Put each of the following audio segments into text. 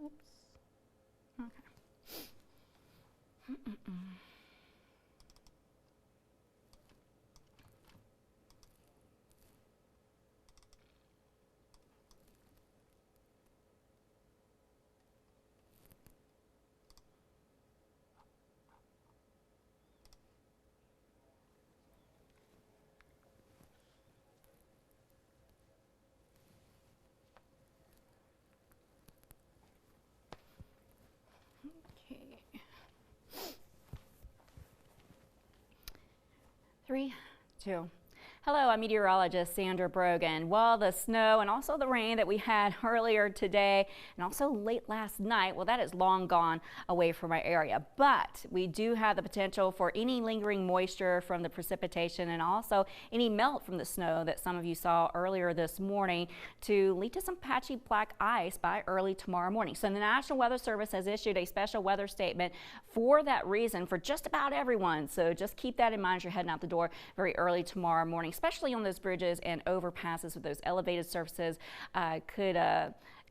Oops. Okay. Okay. 3, 2. Hello, I'm meteorologist Sandra Brogan. Well, the snow and also the rain that we had earlier today and also late last night, well, that is long gone away from our area. But we do have the potential for any lingering moisture from the precipitation and also any melt from the snow that some of you saw earlier this morning to lead to some patchy black ice by early tomorrow morning. So the National Weather Service has issued a special weather statement for that reason for just about everyone. So just keep that in mind as you're heading out the door very early tomorrow morning, especially on those bridges and overpasses with those elevated surfaces could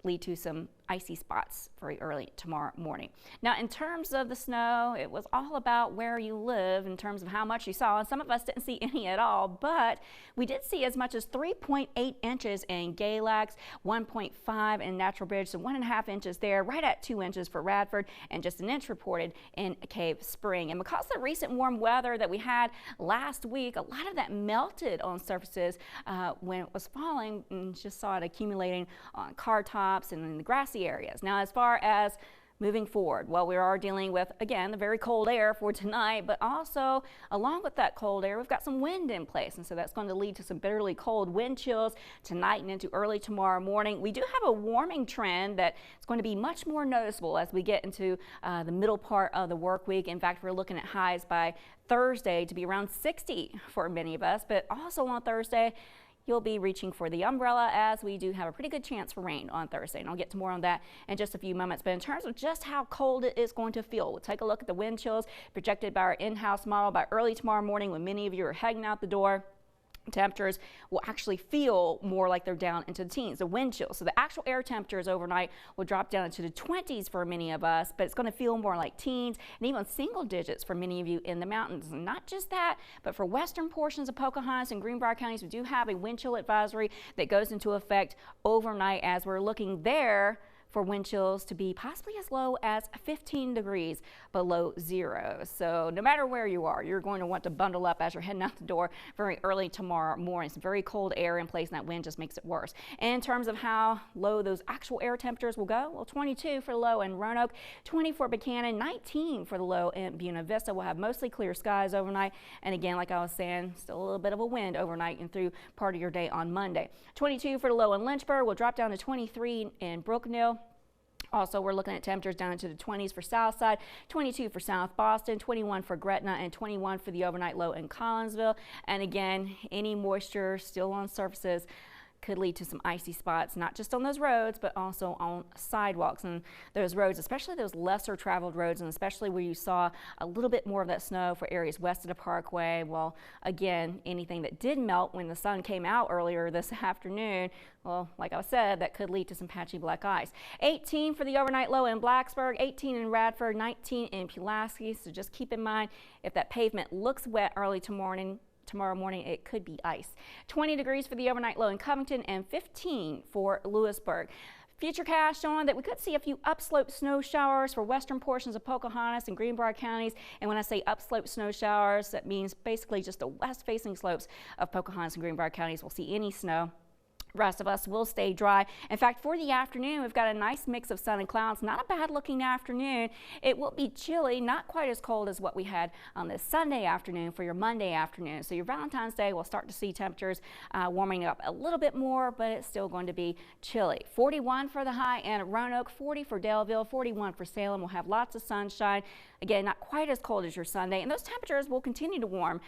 lead to some icy spots very early tomorrow morning. Now, in terms of the snow, it was all about where you live in terms of how much you saw. And some of us didn't see any at all, but we did see as much as 3.8 inches in Galax, 1.5 in Natural Bridge, so 1.5 inches there, right at 2 inches for Radford, and just an inch reported in Cave Spring. And because of the recent warm weather that we had last week, a lot of that melted on surfaces when it was falling, and just saw it accumulating on car tops and in the grassy areas. Now, as far as moving forward, well, we are dealing with, again, the very cold air for tonight, but also along with that cold air, we've got some wind in place. And so that's going to lead to some bitterly cold wind chills tonight and into early tomorrow morning. We do have a warming trend that is going to be much more noticeable as we get into the middle part of the work week. In fact, we're looking at highs by Thursday to be around 60 for many of us, but also on Thursday, you'll be reaching for the umbrella as we do have a pretty good chance for rain on Thursday. And I'll get to more on that in just a few moments. But in terms of just how cold it is going to feel, we'll take a look at the wind chills projected by our in-house model by early tomorrow morning when many of you are heading out the door. Temperatures will actually feel more like they're down into the teens, the wind chill. So the actual air temperatures overnight will drop down into the 20s for many of us, but it's going to feel more like teens and even single digits for many of you in the mountains. And not just that, but for western portions of Pocahontas and Greenbrier counties, we do have a wind chill advisory that goes into effect overnight as we're looking there for wind chills to be possibly as low as 15 degrees below zero. So no matter where you are, you're going to want to bundle up as you're heading out the door very early tomorrow morning. Some very cold air in place, and that wind just makes it worse. And in terms of how low those actual air temperatures will go, well, 22 for the low in Roanoke, 20 for Buchanan, 19 for the low in Buena Vista. We'll have mostly clear skies overnight. And again, like I was saying, still a little bit of a wind overnight and through part of your day on Monday. 22 for the low in Lynchburg. We'll drop down to 23 in Brooknell. Also, we're looking at temperatures down into the 20s for Southside, 22 for South Boston, 21 for Gretna, and 21 for the overnight low in Collinsville. And again, any moisture still on surfaces could lead to some icy spots, not just on those roads, but also on sidewalks. And those roads, especially those lesser traveled roads, and especially where you saw a little bit more of that snow for areas west of the Parkway, well, again, anything that did melt when the sun came out earlier this afternoon, well, like I said, that could lead to some patchy black ice. 18 for the overnight low in Blacksburg, 18 in Radford, 19 in Pulaski. So just keep in mind, if that pavement looks wet early tomorrow morning, it could be ice. 20 degrees for the overnight low in Covington and 15 for Lewisburg. Futurecast showing that we could see a few upslope snow showers for western portions of Pocahontas and Greenbrier counties. And when I say upslope snow showers, that means basically just the west-facing slopes of Pocahontas and Greenbrier counties will see any snow. Rest of us will stay dry. In fact, for the afternoon, we've got a nice mix of sun and clouds. Not a bad looking afternoon. It will be chilly, not quite as cold as what we had on this Sunday afternoon for your Monday afternoon. So your Valentine's Day, we'll start to see temperatures warming up a little bit more, but it's still going to be chilly. 41 for the high in Roanoke, 40 for Daleville, 41 for Salem. We'll have lots of sunshine. Again, not quite as cold as your Sunday, and those temperatures will continue to warm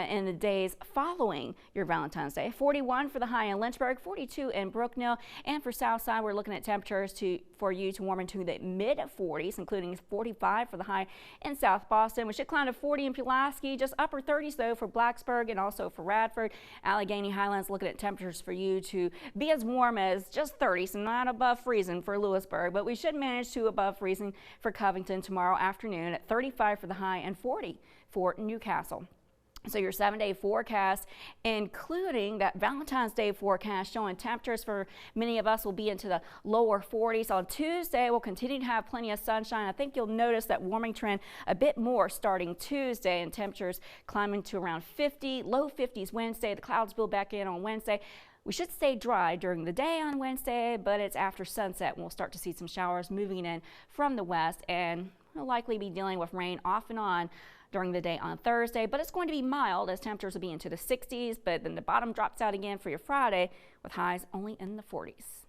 in the days following your Valentine's Day. 41 for the high in Lynchburg, 42 42 in Brooknell. And for Southside, we're looking at temperatures for you to warm into the mid 40s, including 45 for the high in South Boston. We should climb to 40 in Pulaski, just upper 30s though for Blacksburg and also for Radford. Allegheny Highlands looking at temperatures for you to be as warm as just 30, so not above freezing for Lewisburg, but we should manage to above freezing for Covington tomorrow afternoon at 35 for the high and 40 for Newcastle. So your 7-day forecast, including that Valentine's Day forecast, showing temperatures for many of us will be into the lower 40s. On Tuesday, we'll continue to have plenty of sunshine. I think you'll notice that warming trend a bit more starting Tuesday, and temperatures climbing to around 50, low 50s Wednesday. The clouds build back in on Wednesday. We should stay dry during the day on Wednesday, but it's after sunset we'll start to see some showers moving in from the west, and we'll likely be dealing with rain off and on during the day on Thursday, but it's going to be mild as temperatures will be into the 60s, but then the bottom drops out again for your Friday with highs only in the 40s.